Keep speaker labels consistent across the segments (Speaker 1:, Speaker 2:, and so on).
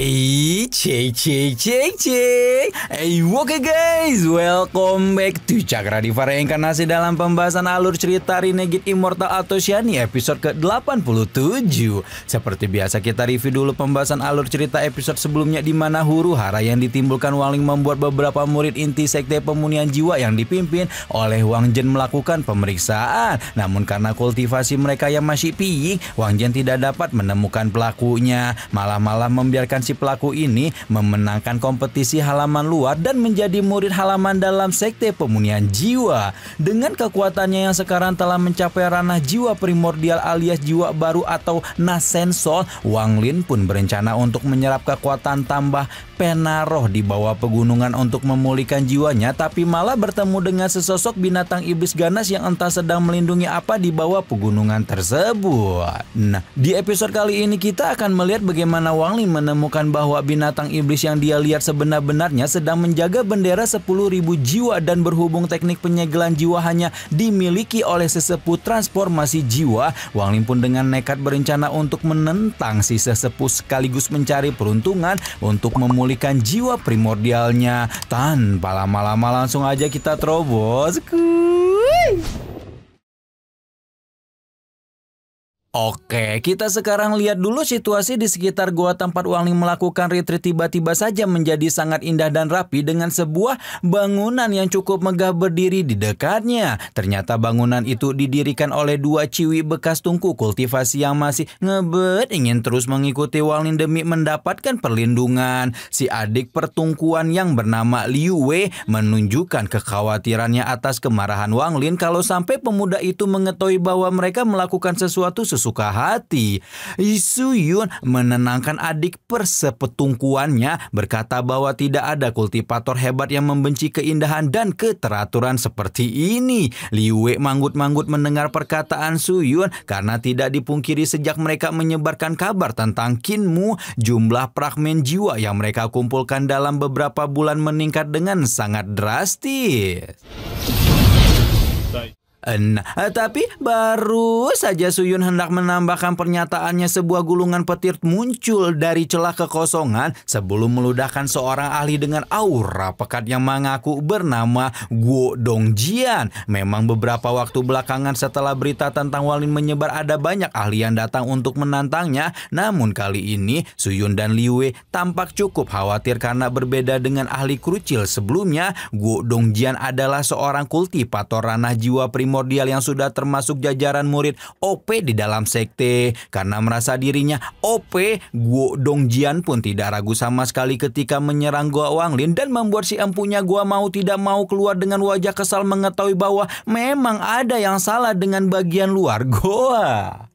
Speaker 1: Oke guys, welcome back to Cakra Diva Reinkarnasi dalam pembahasan alur cerita Renegade Immortal atau Shani episode ke-87. Seperti biasa kita review dulu pembahasan alur cerita episode sebelumnya, di mana huru-hara yang ditimbulkan Wang Ling membuat beberapa murid inti sekte pemunihan jiwa yang dipimpin oleh Wang Zhen melakukan pemeriksaan. Namun karena kultivasi mereka yang masih piik, Wang Zhen tidak dapat menemukan pelakunya. Malah membiarkan si pelaku ini memenangkan kompetisi halaman luar dan menjadi murid halaman dalam sekte pemunihan jiwa. Dengan kekuatannya yang sekarang telah mencapai ranah jiwa primordial alias jiwa baru atau Nascensol, Wang Ling pun berencana untuk menyerap kekuatan tambah Penaroh di bawah pegunungan untuk memulihkan jiwanya, tapi malah bertemu dengan sesosok binatang iblis ganas yang entah sedang melindungi apa di bawah pegunungan tersebut. Nah, di episode kali ini kita akan melihat bagaimana Wang Ling menemukan bahwa binatang iblis yang dia lihat sebenar-benarnya sedang menjaga bendera 10.000 jiwa, dan berhubung teknik penyegelan jiwa hanya dimiliki oleh sesepuh transformasi jiwa, Wang Ling pun dengan nekat berencana untuk menentang si sesepuh sekaligus mencari peruntungan untuk memulihkan jiwa primordialnya. Tanpa lama-lama langsung aja kita terobos. Oke, kita sekarang lihat dulu situasi di sekitar gua tempat Wang Ling melakukan retreat. Tiba-tiba saja menjadi sangat indah dan rapi dengan sebuah bangunan yang cukup megah berdiri di dekatnya. Ternyata bangunan itu didirikan oleh dua ciwi bekas tungku kultivasi yang masih ngebet ingin terus mengikuti Wang Ling demi mendapatkan perlindungan. Si adik pertungkuan yang bernama Liu Wei menunjukkan kekhawatirannya atas kemarahan Wang Ling kalau sampai pemuda itu mengetahui bahwa mereka melakukan sesuatu suka hati. Su Yun menenangkan adik persepetungkuannya, berkata bahwa tidak ada kultivator hebat yang membenci keindahan dan keteraturan seperti ini. Liu Wei manggut-manggut mendengar perkataan Su Yun karena tidak dipungkiri sejak mereka menyebarkan kabar tentang Qin Mu, jumlah fragmen jiwa yang mereka kumpulkan dalam beberapa bulan meningkat dengan sangat drastis. Tapi baru saja Su Yun hendak menambahkan pernyataannya, sebuah gulungan petir muncul dari celah kekosongan sebelum meludahkan seorang ahli dengan aura pekat yang mengaku bernama Guo Dongjian. Memang beberapa waktu belakangan setelah berita tentang Wang Ling menyebar, ada banyak ahli yang datang untuk menantangnya. Namun kali ini Su Yun dan Liu Wei tampak cukup khawatir karena berbeda dengan ahli kerucil sebelumnya. Guo Dongjian adalah seorang kultivator ranah jiwa primordial yang sudah termasuk jajaran murid OP di dalam sekte. Karena merasa dirinya OP, Guo Dongjian pun tidak ragu sama sekali ketika menyerang gua Wang Ling dan membuat si empunya gua mau tidak mau keluar dengan wajah kesal mengetahui bahwa memang ada yang salah dengan bagian luar goa.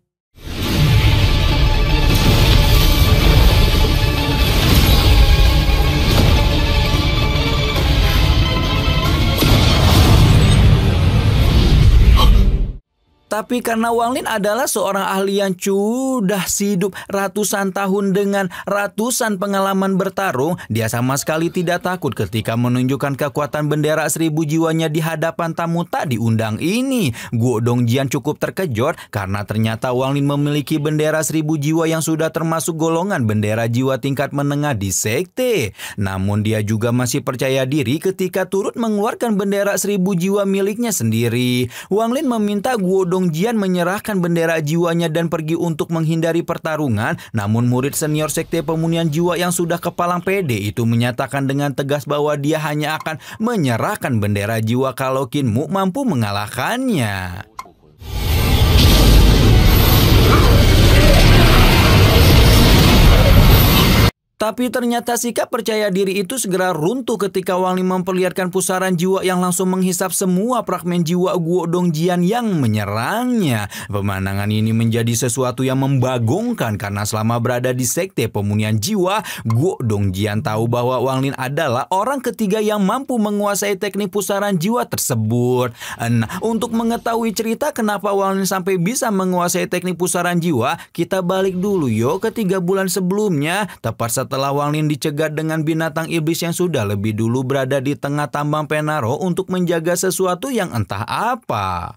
Speaker 1: Tapi karena Wang Ling adalah seorang ahli yang sudah hidup ratusan tahun dengan ratusan pengalaman bertarung, dia sama sekali tidak takut ketika menunjukkan kekuatan bendera 1000 jiwanya di hadapan tamu tak diundang ini. Guo Dongjian cukup terkejut karena ternyata Wang Ling memiliki bendera 1000 jiwa yang sudah termasuk golongan bendera jiwa tingkat menengah di sekte. Namun dia juga masih percaya diri ketika turut mengeluarkan bendera 1000 jiwa miliknya sendiri. Wang Ling meminta Guo Dongjian menyerahkan bendera jiwanya dan pergi untuk menghindari pertarungan. Namun murid senior sekte pemunihan jiwa yang sudah kepalang pede itu menyatakan dengan tegas bahwa dia hanya akan menyerahkan bendera jiwa kalau Qin Mu mampu mengalahkannya. Tapi ternyata sikap percaya diri itu segera runtuh ketika Wang Ling memperlihatkan pusaran jiwa yang langsung menghisap semua fragmen jiwa Guo Dongjian yang menyerangnya. Pemandangan ini menjadi sesuatu yang membagongkan karena selama berada di sekte pemunihan jiwa, Guo Dongjian tahu bahwa Wang Ling adalah orang ketiga yang mampu menguasai teknik pusaran jiwa tersebut. Nah, untuk mengetahui cerita kenapa Wang Ling sampai bisa menguasai teknik pusaran jiwa, kita balik dulu yuk ke 3 bulan sebelumnya, tepat setelah Wang Ling dicegat dengan binatang iblis yang sudah lebih dulu berada di tengah tambang Penaroh untuk menjaga sesuatu yang entah apa.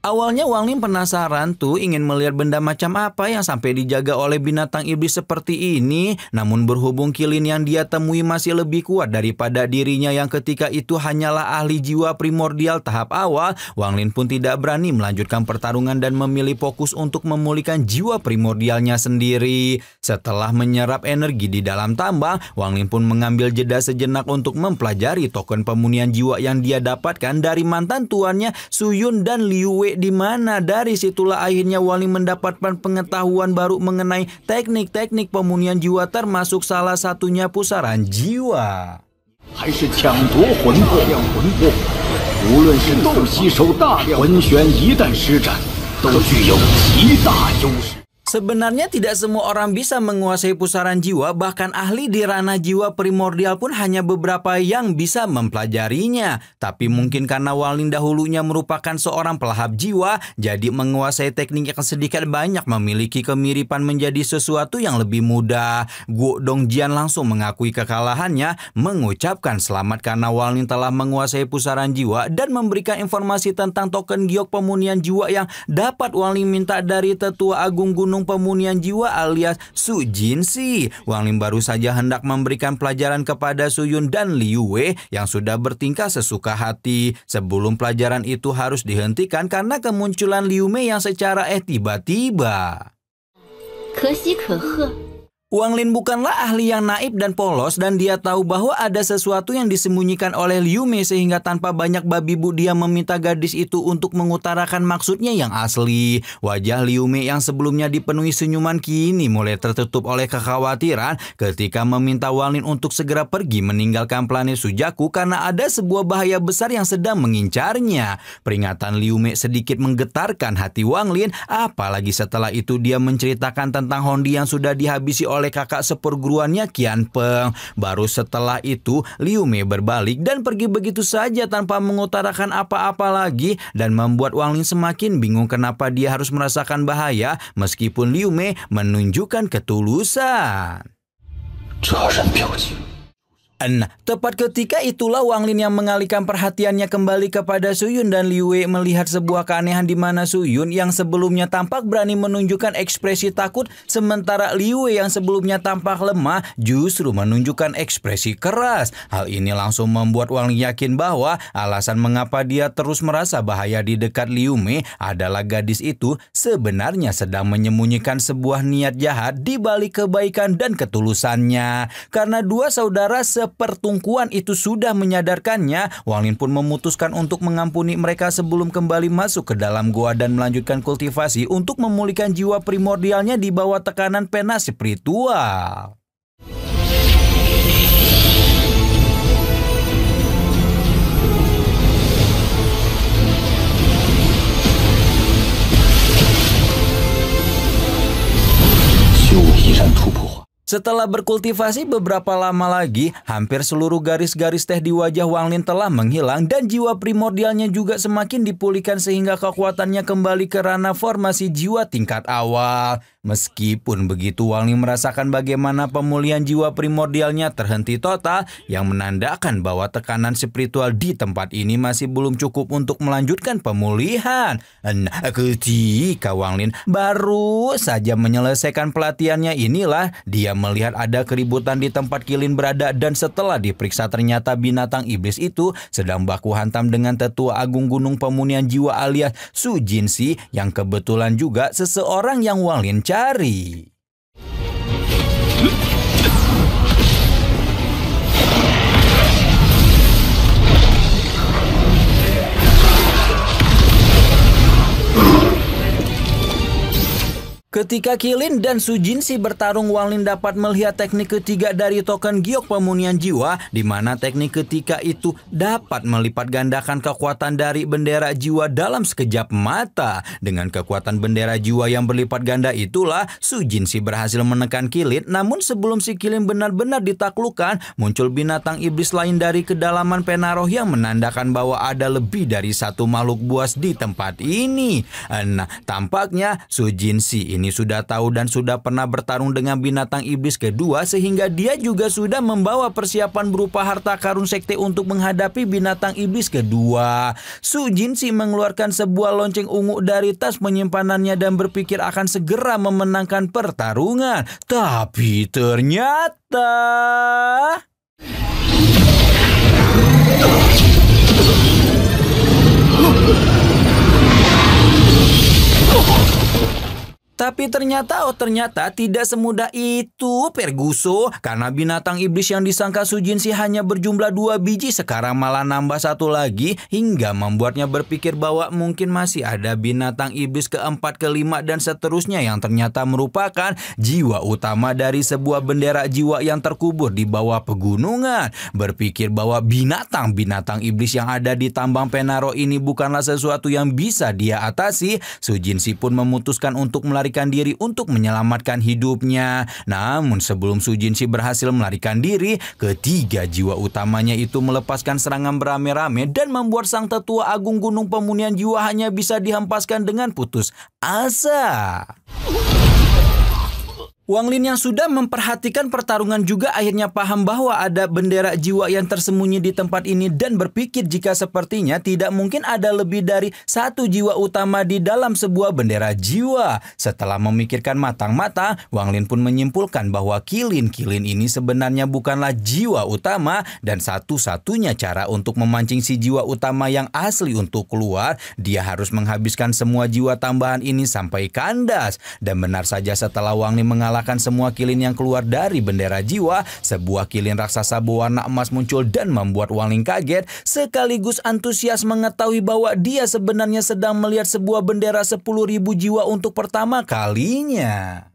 Speaker 1: Awalnya Wang Lin penasaran tuh ingin melihat benda macam apa yang sampai dijaga oleh binatang iblis seperti ini. Namun berhubung Qilin yang dia temui masih lebih kuat daripada dirinya yang ketika itu hanyalah ahli jiwa primordial tahap awal, Wang Lin pun tidak berani melanjutkan pertarungan dan memilih fokus untuk memulihkan jiwa primordialnya sendiri. Setelah menyerap energi di dalam tambang, Wang Lin pun mengambil jeda sejenak untuk mempelajari token pemunihan jiwa yang dia dapatkan dari mantan tuannya Su Yun dan Liu Wei, di mana dari situlah akhirnya Wang Lin mendapatkan pengetahuan baru mengenai teknik-teknik pemunihan jiwa, termasuk salah satunya pusaran jiwa.
Speaker 2: 还是抢夺魂魄，无论是斗吸收大量魂玄，一旦施展，都具有极大优势。
Speaker 1: Sebenarnya tidak semua orang bisa menguasai pusaran jiwa, bahkan ahli di ranah jiwa primordial pun hanya beberapa yang bisa mempelajarinya. Tapi mungkin karena Wang Lin dahulunya merupakan seorang pelahap jiwa, jadi menguasai teknik yang sedikit banyak memiliki kemiripan menjadi sesuatu yang lebih mudah. Guo Dongjian langsung mengakui kekalahannya, mengucapkan selamat karena Wang Lin telah menguasai pusaran jiwa dan memberikan informasi tentang token giok pemunihan jiwa yang dapat Wang Lin minta dari Tetua Agung Gunung Pemunihan Jiwa alias Su Jinsi. Wang Lin baru saja hendak memberikan pelajaran kepada Su Yun dan Liu Wei yang sudah bertingkah sesuka hati. Sebelum pelajaran itu harus dihentikan karena kemunculan Liu Mei yang secara tiba-tiba. Wang Lin bukanlah ahli yang naif dan polos, dan dia tahu bahwa ada sesuatu yang disembunyikan oleh Liu Mei sehingga tanpa banyak babi bu dia meminta gadis itu untuk mengutarakan maksudnya yang asli. Wajah Liu Mei yang sebelumnya dipenuhi senyuman kini mulai tertutup oleh kekhawatiran ketika meminta Wang Lin untuk segera pergi meninggalkan planet Sujaku karena ada sebuah bahaya besar yang sedang mengincarnya. Peringatan Liu Mei sedikit menggetarkan hati Wang Lin, apalagi setelah itu dia menceritakan tentang Hondi yang sudah dihabisi oleh kakak seperguruannya Qian Peng. Baru setelah itu Liu Mei berbalik dan pergi begitu saja tanpa mengutarakan apa-apa lagi, dan membuat Wang Lin semakin bingung kenapa dia harus merasakan bahaya meskipun Liu Mei menunjukkan ketulusan. Nah, tepat ketika itulah Wang Lin yang mengalihkan perhatiannya kembali kepada Su Yun dan Liu Wei melihat sebuah keanehan di mana Su Yun yang sebelumnya tampak berani menunjukkan ekspresi takut, sementara Liu Wei yang sebelumnya tampak lemah justru menunjukkan ekspresi keras. Hal ini langsung membuat Wang Lin yakin bahwa alasan mengapa dia terus merasa bahaya di dekat Liu Mei adalah gadis itu sebenarnya sedang menyembunyikan sebuah niat jahat di balik kebaikan dan ketulusannya. Karena dua saudara pertungkuan itu sudah menyadarkannya, Wang Lin pun memutuskan untuk mengampuni mereka sebelum kembali masuk ke dalam goa dan melanjutkan kultivasi untuk memulihkan jiwa primordialnya di bawah tekanan pena spiritual. Setelah berkultivasi beberapa lama lagi, hampir seluruh garis-garis teh di wajah Wang Lin telah menghilang dan jiwa primordialnya juga semakin dipulihkan sehingga kekuatannya kembali ke ranah formasi jiwa tingkat awal. Meskipun begitu, Wang Lin merasakan bagaimana pemulihan jiwa primordialnya terhenti total, yang menandakan bahwa tekanan spiritual di tempat ini masih belum cukup untuk melanjutkan pemulihan. Nah, ketika Wang Lin baru saja menyelesaikan pelatihannya inilah dia melihat ada keributan di tempat Qilin berada, dan setelah diperiksa ternyata binatang iblis itu sedang baku hantam dengan Tetua Agung Gunung Pemunihan Jiwa alias Su Jinsi, yang kebetulan juga seseorang yang Wang Lin cari. Ketika Qilin dan Su Jinsi bertarung, Wang Lin dapat melihat teknik ketiga dari token giok pemunihan jiwa, di mana teknik ketiga itu dapat melipat gandakan kekuatan dari bendera jiwa dalam sekejap mata. Dengan kekuatan bendera jiwa yang berlipat ganda itulah Su Jinsi berhasil menekan Qilin, namun sebelum si Qilin benar-benar ditaklukkan, muncul binatang iblis lain dari kedalaman pena roh yang menandakan bahwa ada lebih dari satu makhluk buas di tempat ini. Nah, tampaknya Su Jinsi ini ini sudah tahu dan sudah pernah bertarung dengan binatang iblis kedua sehingga dia juga sudah membawa persiapan berupa harta karun sekte untuk menghadapi binatang iblis kedua. Su Jinsi mengeluarkan sebuah lonceng ungu dari tas penyimpanannya dan berpikir akan segera memenangkan pertarungan. Tapi ternyata ternyata tidak semudah itu, Perguso. Karena binatang iblis yang disangka Su Jinsi hanya berjumlah 2 biji, sekarang malah nambah 1 lagi, hingga membuatnya berpikir bahwa mungkin masih ada binatang iblis keempat, kelima, dan seterusnya yang ternyata merupakan jiwa utama dari sebuah bendera jiwa yang terkubur di bawah pegunungan. Berpikir bahwa binatang-binatang iblis yang ada di tambang Penaro ini bukanlah sesuatu yang bisa dia atasi, Su Jinsi pun memutuskan untuk melarikan diri untuk menyelamatkan hidupnya. Namun sebelum Su Jinsi berhasil melarikan diri, ketiga jiwa utamanya itu melepaskan serangan beramai-ramai dan membuat sang tetua agung Gunung Pemunian Jiwa hanya bisa dihempaskan dengan putus asa. Wang Lin yang sudah memperhatikan pertarungan juga akhirnya paham bahwa ada bendera jiwa yang tersembunyi di tempat ini dan berpikir jika sepertinya tidak mungkin ada lebih dari 1 jiwa utama di dalam sebuah bendera jiwa. Setelah memikirkan matang-matang, Wang Lin pun menyimpulkan bahwa kilin ini sebenarnya bukanlah jiwa utama dan satu-satunya cara untuk memancing si jiwa utama yang asli untuk keluar, dia harus menghabiskan semua jiwa tambahan ini sampai kandas. Dan benar saja, setelah Wang Lin mengalahkan semua kilin yang keluar dari bendera jiwa, sebuah kilin raksasa berwarna emas muncul dan membuat Wang Lin kaget sekaligus antusias mengetahui bahwa dia sebenarnya sedang melihat sebuah bendera 10.000 jiwa untuk pertama kalinya.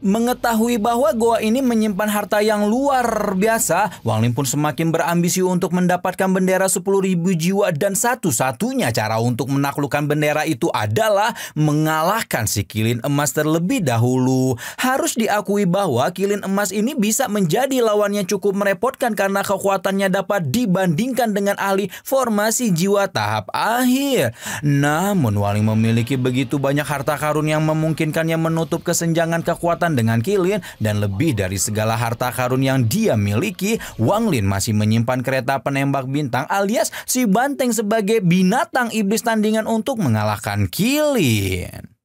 Speaker 1: Mengetahui bahwa goa ini menyimpan harta yang luar biasa, Wang Lin pun semakin berambisi untuk mendapatkan bendera 10.000 jiwa dan satu-satunya cara untuk menaklukkan bendera itu adalah mengalahkan si kilin emas terlebih dahulu. Harus diakui bahwa kilin emas ini bisa menjadi lawannya cukup merepotkan karena kekuatannya dapat dibandingkan dengan ahli formasi jiwa tahap akhir. Namun Wang Lin memiliki begitu banyak harta karun yang memungkinkannya menutup kesenjangan kekuatan dengan kilin, dan lebih dari segala harta karun yang dia miliki, Wang Lin masih menyimpan kereta penembak bintang alias si banteng sebagai binatang iblis tandingan untuk mengalahkan kilin.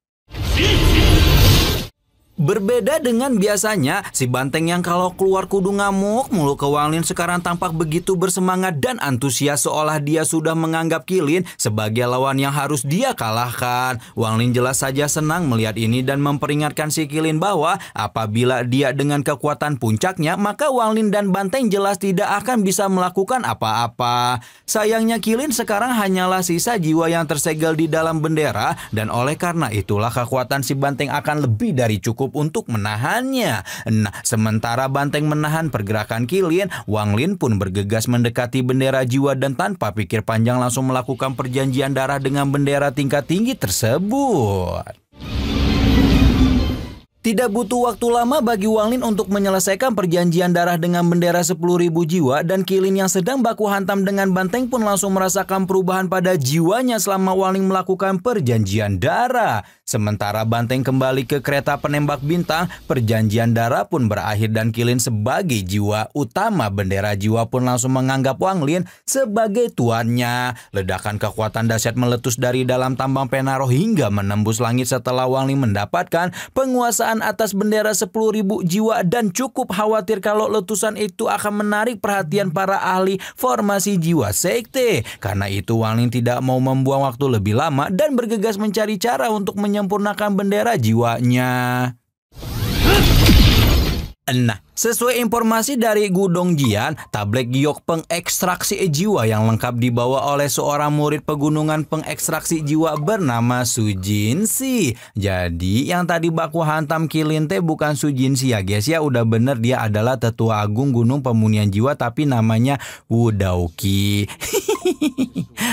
Speaker 1: Berbeda dengan biasanya, si banteng yang kalau keluar kudu ngamuk mulu ke Wang Lin sekarang tampak begitu bersemangat dan antusias seolah dia sudah menganggap kilin sebagai lawan yang harus dia kalahkan. Wang Lin jelas saja senang melihat ini dan memperingatkan si kilin bahwa apabila dia dengan kekuatan puncaknya, maka Wang Lin dan banteng jelas tidak akan bisa melakukan apa-apa. Sayangnya kilin sekarang hanyalah sisa jiwa yang tersegel di dalam bendera, dan oleh karena itulah kekuatan si banteng akan lebih dari cukup untuk menahannya. Nah, sementara banteng menahan pergerakan kilin, Wang Lin pun bergegas mendekati bendera jiwa dan tanpa pikir panjang langsung melakukan perjanjian darah dengan bendera tingkat tinggi tersebut. Tidak butuh waktu lama bagi Wang Lin untuk menyelesaikan perjanjian darah dengan bendera 10.000 jiwa, dan kilin yang sedang baku hantam dengan banteng pun langsung merasakan perubahan pada jiwanya selama Wang Lin melakukan perjanjian darah. Sementara banteng kembali ke kereta penembak bintang, perjanjian darah pun berakhir dan kilin sebagai jiwa utama bendera jiwa pun langsung menganggap Wang Lin sebagai tuannya. Ledakan kekuatan dahsyat meletus dari dalam tambang Penaro hingga menembus langit setelah Wang Lin mendapatkan penguasaan atas bendera 10.000 jiwa, dan cukup khawatir kalau letusan itu akan menarik perhatian para ahli formasi jiwa sekte. Karena itu Wang Lin tidak mau membuang waktu lebih lama dan bergegas mencari cara untuk menyempurnakan bendera jiwanya. Nah, sesuai informasi dari Gudong Jian, tablet giok pengekstraksi jiwa yang lengkap dibawa oleh seorang murid pegunungan pengekstraksi jiwa bernama Su Jinsi. Jadi yang tadi baku hantam kilin teh bukan Su Jinsi ya guys ya, udah bener dia adalah tetua agung Gunung Pemunian Jiwa tapi namanya Wu Daoqi.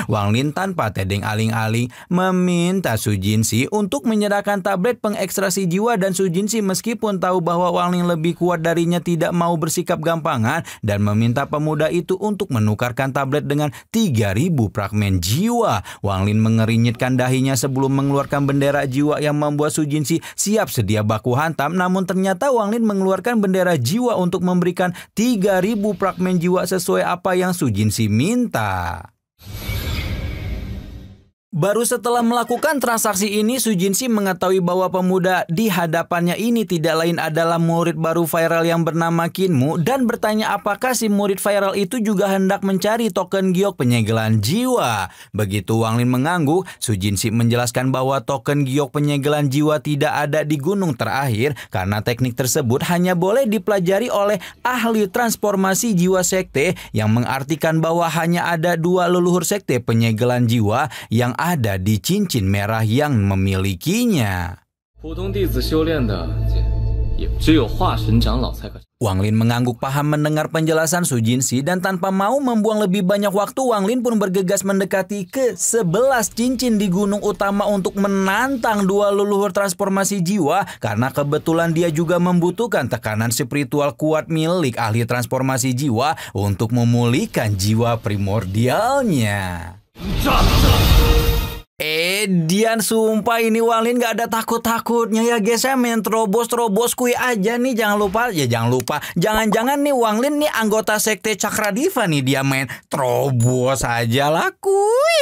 Speaker 1: Wang Lin tanpa tedeng aling-aling meminta Su Jinsi untuk menyerahkan tablet pengekstraksi jiwa, dan Su Jinsi meskipun tahu bahwa Wang Lin lebih kuat darinya hanya tidak mau bersikap gampangan dan meminta pemuda itu untuk menukarkan tablet dengan 3.000 fragmen jiwa. Wang Lin mengerinyitkan dahinya sebelum mengeluarkan bendera jiwa yang membuat Su Jinsi siap sedia baku hantam. Namun ternyata Wang Lin mengeluarkan bendera jiwa untuk memberikan 3.000 fragmen jiwa sesuai apa yang Su Jinsi minta. Baru setelah melakukan transaksi ini, Su Jinsi mengetahui bahwa pemuda di hadapannya ini tidak lain adalah murid baru viral yang bernama Kinmu dan bertanya apakah si murid viral itu juga hendak mencari token giok penyegelan jiwa. Begitu Wang Lin mengangguk, Su Jinsi menjelaskan bahwa token giok penyegelan jiwa tidak ada di gunung terakhir karena teknik tersebut hanya boleh dipelajari oleh ahli transformasi jiwa sekte, yang mengartikan bahwa hanya ada 2 leluhur sekte penyegelan jiwa yang ada di cincin merah yang memilikinya. Wang Lin mengangguk paham mendengar penjelasan Su Jinsi dan tanpa mau membuang lebih banyak waktu, Wang Lin pun bergegas mendekati ke 11 cincin di gunung utama untuk menantang 2 leluhur transformasi jiwa karena kebetulan dia juga membutuhkan tekanan spiritual kuat milik ahli transformasi jiwa untuk memulihkan jiwa primordialnya. Dian, sumpah ini Wang Lin gak ada takut-takutnya ya guys. Saya main terobos kui aja nih. Jangan-jangan nih Wang Lin nih anggota sekte Cakradiva nih, dia main terobos aja lah kuy.